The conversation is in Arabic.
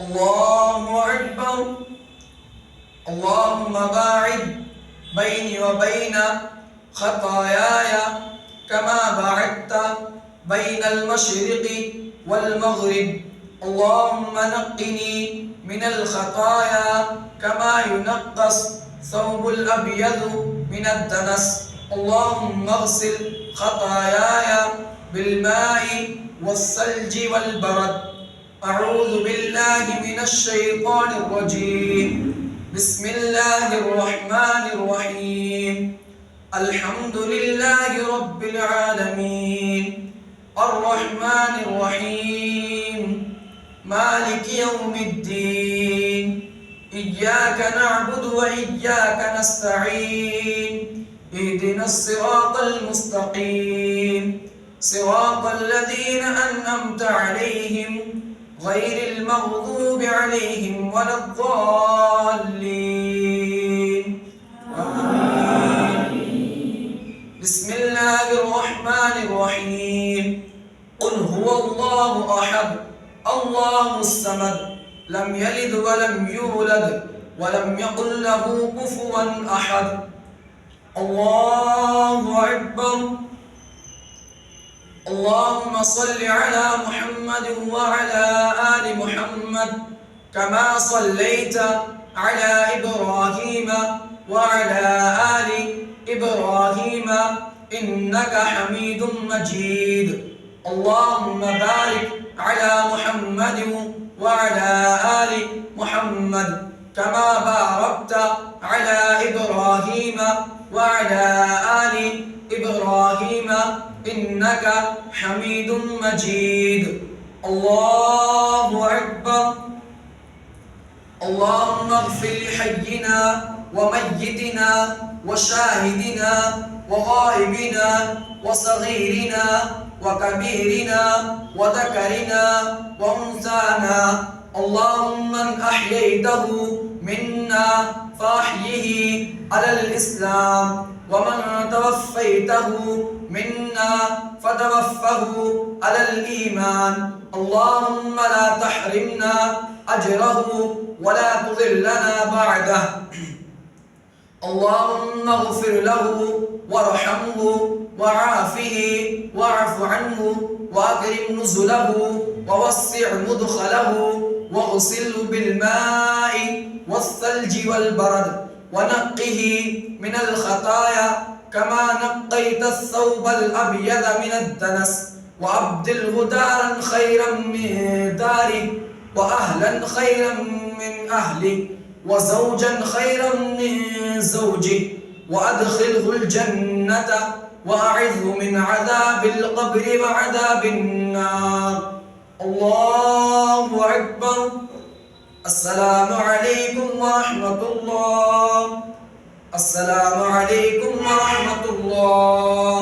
الله أكبر. اللهم باعد بيني وبين خطاياي كما باعدت بين المشرق والمغرب. اللهم نقني من الخطايا كما ينقى الثوب الأبيض من الدنس. اللهم اغسل خطاياي بالماء والثلج والبرد. أعوذ بالله من الشيطان الرجيم. بسم الله الرحمن الرحيم. الحمد لله رب العالمين الرحمن الرحيم مالك يوم الدين. إياك نعبد وإياك نستعين. اهدنا الصراط المستقيم صراط الذين أنعمت عليهم غير المغضوب عليهم ولا الضالين. بسم الله الرحمن الرحيم. قل هو الله أحد الله الصمد لم يلد ولم يولد ولم يكن له كفوا أحد. الله أكبر. اللهم صل على محمد وعلى آل محمد كما صليت على إبراهيم وعلى آل إبراهيم إنك حميد مجيد. اللهم بارك على محمد وعلى آل محمد كما باركت على إبراهيم وعلى آل إبراهيم إنك حميد مجيد. الله أكبر. اللهم اغفر لحينا وميتنا وشاهدنا وغائبنا وصغيرنا وكبيرنا وذكرنا وأنثانا. اللهم من أحييته منا فأحيه على الإسلام ومن توفيته منا فتوفه على الإيمان. اللهم لا تحرمنا أجره ولا تضلنا بعده. اللهم اغفر له وارحمه وعافه واعف عنه وأكرم نزله ووسع مدخله واغسله بالماء والثلج والبرد ونقه من الخطايا كما نقيت الثوب الأبيض من الدنس. وأبدله دارا خيرا من داره وأهلا خيرا من أهله وزوجا خيرا من زوجه وأدخله الجنة وأعذه من عذاب القبر وعذاب النار. الله أكبر. السلام عليكم ورحمة الله. السلام عليكم ورحمة الله.